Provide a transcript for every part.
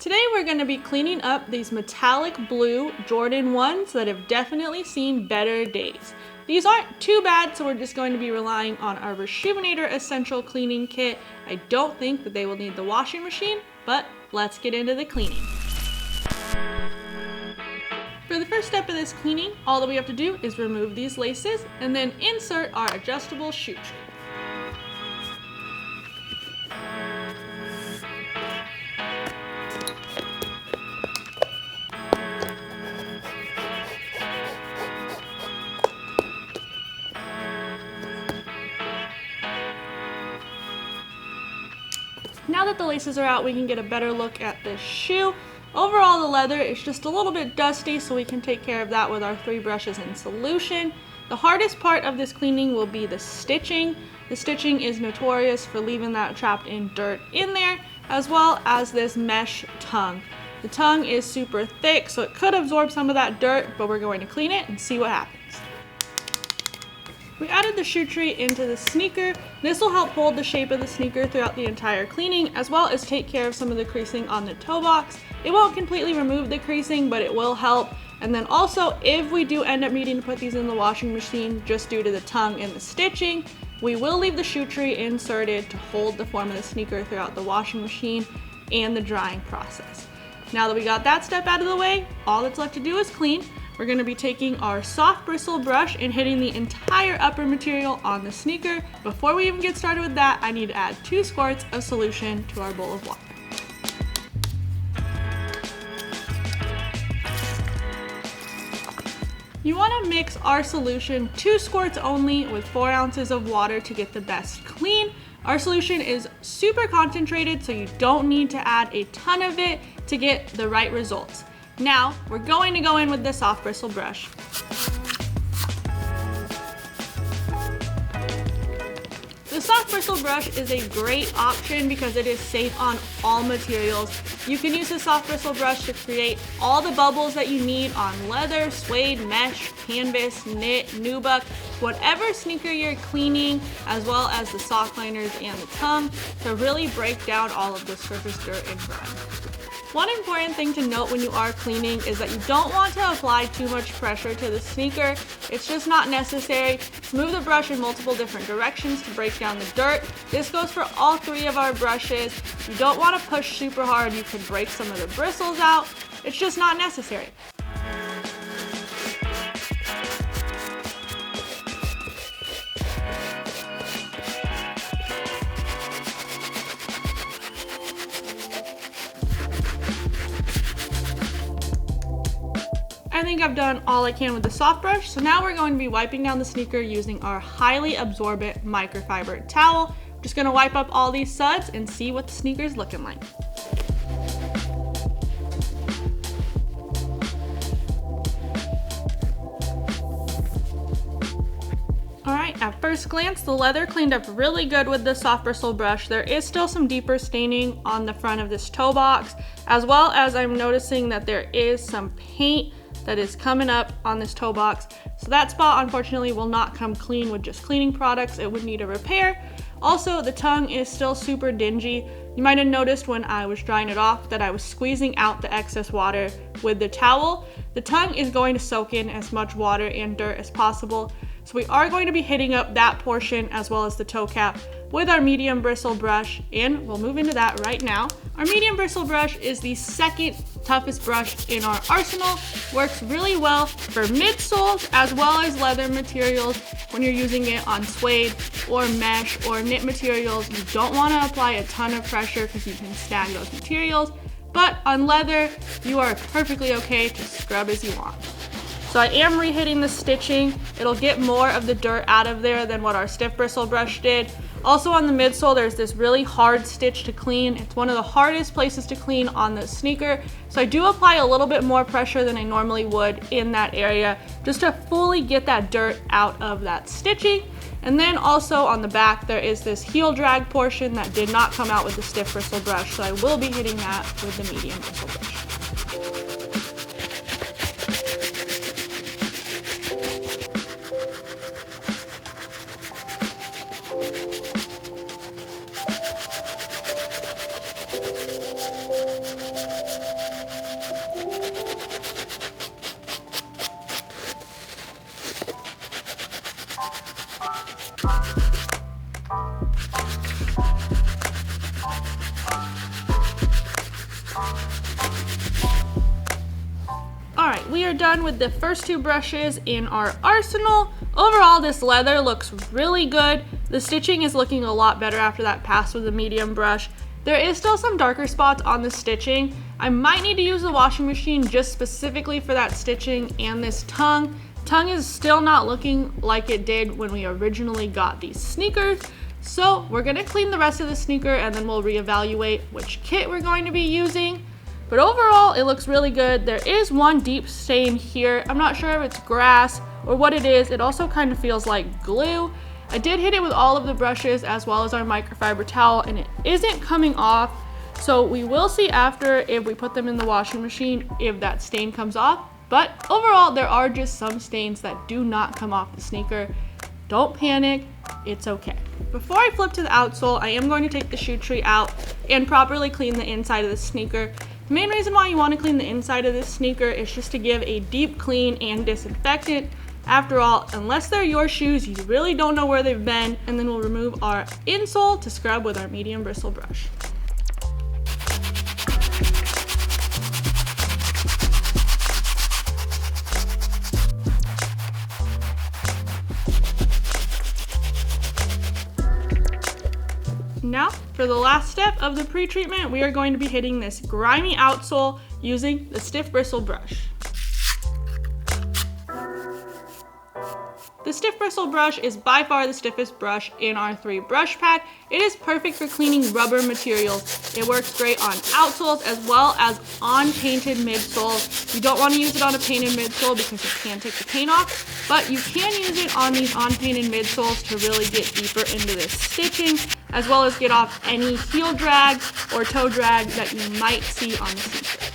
Today we're going to be cleaning up these metallic blue Jordan 1s that have definitely seen better days. These aren't too bad, so we're just going to be relying on our Rejuvenator Essential Cleaning Kit. I don't think that they will need the washing machine, but let's get into the cleaning. For the first step of this cleaning, all that we have to do is remove these laces and then insert our adjustable shoe tree. Now that the laces are out, we can get a better look at this shoe. Overall, the leather is just a little bit dusty, so we can take care of that with our 3 brushes in solution. The hardest part of this cleaning will be the stitching. The stitching is notorious for leaving that trapped in dirt in there, as well as this mesh tongue. The tongue is super thick, so it could absorb some of that dirt, but we're going to clean it and see what happens. We added the shoe tree into the sneaker. This will help hold the shape of the sneaker throughout the entire cleaning, as well as take care of some of the creasing on the toe box. It won't completely remove the creasing, but it will help. And then also, if we do end up needing to put these in the washing machine just due to the tongue and the stitching, we will leave the shoe tree inserted to hold the form of the sneaker throughout the washing machine and the drying process. Now that we got that step out of the way, all that's left to do is clean. We're going to be taking our soft bristle brush and hitting the entire upper material on the sneaker. Before we even get started with that, I need to add 2 squirts of solution to our bowl of water. You want to mix our solution 2 squirts only with 4 ounces of water to get the best clean. Our solution is super concentrated, so you don't need to add a ton of it to get the right results. Now, we're going to go in with the soft bristle brush. The soft bristle brush is a great option because it is safe on all materials. You can use the soft bristle brush to create all the bubbles that you need on leather, suede, mesh, canvas, knit, nubuck, whatever sneaker you're cleaning, as well as the sock liners and the tongue, to really break down all of the surface dirt and grime. One important thing to note when you are cleaning is that you don't want to apply too much pressure to the sneaker. It's just not necessary. Move the brush in multiple different directions to break down the dirt. This goes for all 3 of our brushes. You don't want to push super hard. You could break some of the bristles out. It's just not necessary. I think I've done all I can with the soft brush, so now we're going to be wiping down the sneaker using our highly absorbent microfiber towel. I'm just going to wipe up all these suds and see what the sneaker's looking like. Alright, at first glance, the leather cleaned up really good with the soft bristle brush. There is still some deeper staining on the front of this toe box, as well as I'm noticing that there is some paint that is coming up on this toe box. So that spot unfortunately will not come clean with just cleaning products. It would need a repair. Also, the tongue is still super dingy. You might have noticed when I was drying it off that I was squeezing out the excess water with the towel. The tongue is going to soak in as much water and dirt as possible. So we are going to be hitting up that portion as well as the toe cap with our medium bristle brush, and we'll move into that right now. Our medium bristle brush is the second toughest brush in our arsenal. Works really well for midsoles as well as leather materials when you're using it on suede or mesh or knit materials. You don't want to apply a ton of pressure because you can snag those materials, but on leather, you are perfectly okay to scrub as you want. So I am re-hitting the stitching. It'll get more of the dirt out of there than what our stiff bristle brush did. Also on the midsole, there's this really hard stitch to clean. It's one of the hardest places to clean on the sneaker. So I do apply a little bit more pressure than I normally would in that area just to fully get that dirt out of that stitching. And then also on the back, there is this heel drag portion that did not come out with the stiff bristle brush. So I will be hitting that with the medium bristle brush. we are done with the first two brushes in our arsenal. Overall, this leather looks really good. The stitching is looking a lot better after that pass with the medium brush. There is still some darker spots on the stitching. I might need to use the washing machine just specifically for that stitching and this tongue. Tongue is still not looking like it did when we originally got these sneakers. So we're gonna clean the rest of the sneaker and then we'll reevaluate which kit we're going to be using. But overall, it looks really good. There is one deep stain here. I'm not sure if it's grass or what it is. It also kind of feels like glue. I did hit it with all of the brushes as well as our microfiber towel, and it isn't coming off. So we will see after if we put them in the washing machine if that stain comes off. But overall, there are just some stains that do not come off the sneaker. Don't panic, it's okay. Before I flip to the outsole, I am going to take the shoe tree out and properly clean the inside of the sneaker. The main reason why you want to clean the inside of this sneaker is just to give a deep clean and disinfectant. After all, unless they're your shoes, you really don't know where they've been, and then we'll remove our insole to scrub with our medium bristle brush. Now, for the last step of the pre-treatment, we are going to be hitting this grimy outsole using the stiff bristle brush. The stiff bristle brush is by far the stiffest brush in our 3 brush pack. It is perfect for cleaning rubber materials. It works great on outsoles as well as on painted midsoles. You don't want to use it on a painted midsole because you can take the paint off, but you can use it on these unpainted midsoles to really get deeper into this stitching, as well as get off any heel drag or toe drag that you might see on the sneaker.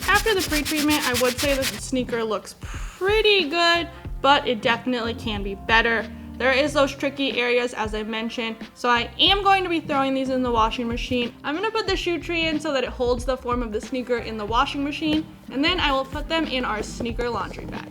After the pre-treatment, I would say that the sneaker looks pretty good, but it definitely can be better. There is those tricky areas as I mentioned, so I am going to be throwing these in the washing machine. I'm going to put the shoe tree in so that it holds the form of the sneaker in the washing machine, and then I will put them in our sneaker laundry bag.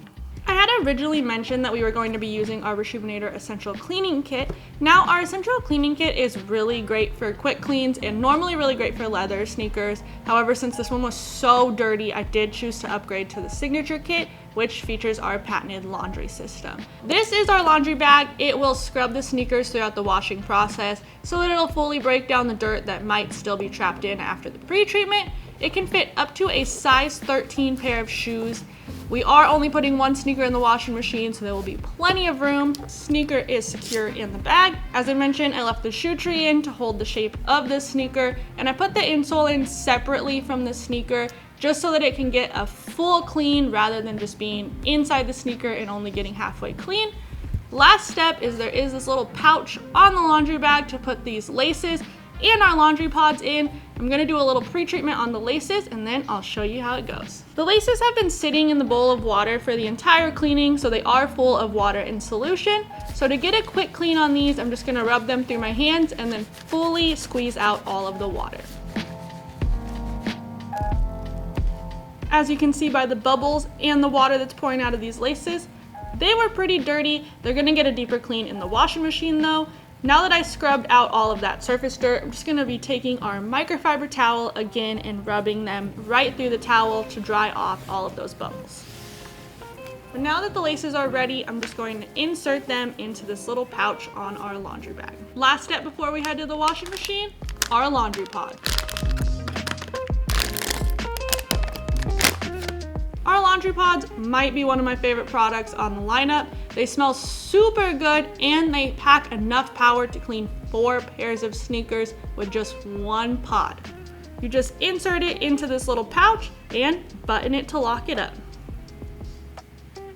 I had originally mentioned that we were going to be using our Rejuvenator Essential Cleaning Kit. Now, our Essential Cleaning Kit is really great for quick cleans and normally really great for leather sneakers. However, since this one was so dirty, I did choose to upgrade to the Signature Kit, which features our patented laundry system. This is our laundry bag. It will scrub the sneakers throughout the washing process so that it'll fully break down the dirt that might still be trapped in after the pre-treatment. It can fit up to a size 13 pair of shoes. We are only putting one sneaker in the washing machine, so there will be plenty of room. Sneaker is secure in the bag. As I mentioned, I left the shoe tree in to hold the shape of this sneaker, and I put the insole in separately from the sneaker just so that it can get a full clean rather than just being inside the sneaker and only getting halfway clean. Last step is there is this little pouch on the laundry bag to put these laces and our laundry pods in. I'm gonna do a little pre-treatment on the laces and then I'll show you how it goes. The laces have been sitting in the bowl of water for the entire cleaning, so they are full of water in solution. So to get a quick clean on these, I'm just gonna rub them through my hands and then fully squeeze out all of the water. As you can see by the bubbles and the water that's pouring out of these laces, they were pretty dirty. They're gonna get a deeper clean in the washing machine though. Now that I scrubbed out all of that surface dirt, I'm just gonna be taking our microfiber towel again and rubbing them right through the towel to dry off all of those bubbles. But now that the laces are ready, I'm just going to insert them into this little pouch on our laundry bag. Last step before we head to the washing machine, our laundry pod. Our laundry pods might be one of my favorite products on the lineup. They smell super good and they pack enough power to clean 4 pairs of sneakers with just one pod. You just insert it into this little pouch and button it to lock it up.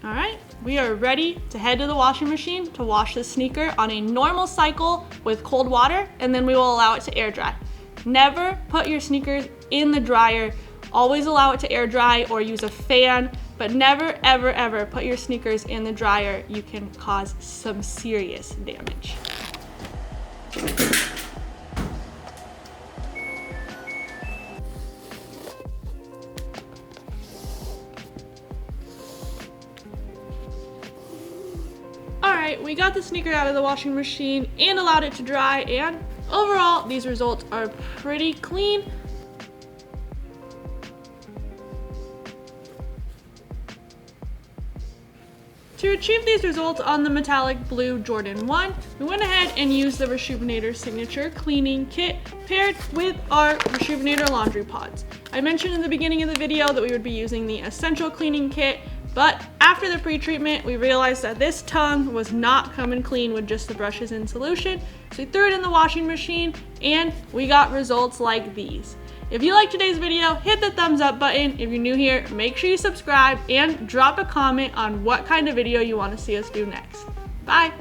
All right, we are ready to head to the washing machine to wash the sneaker on a normal cycle with cold water, and then we will allow it to air dry. Never put your sneakers in the dryer. Always allow it to air dry or use a fan, but never, ever, ever put your sneakers in the dryer. You can cause some serious damage. All right, we got the sneaker out of the washing machine and allowed it to dry, and overall, these results are pretty clean. To achieve these results on the metallic blue Jordan 1, we went ahead and used the Reshoevn8or Signature Cleaning Kit paired with our Reshoevn8or Laundry Pods. I mentioned in the beginning of the video that we would be using the Essential Cleaning Kit, but after the pre-treatment, we realized that this tongue was not coming clean with just the brushes in solution, so we threw it in the washing machine and we got results like these. If you liked today's video, hit the thumbs up button. If you're new here, make sure you subscribe and drop a comment on what kind of video you want to see us do next. Bye!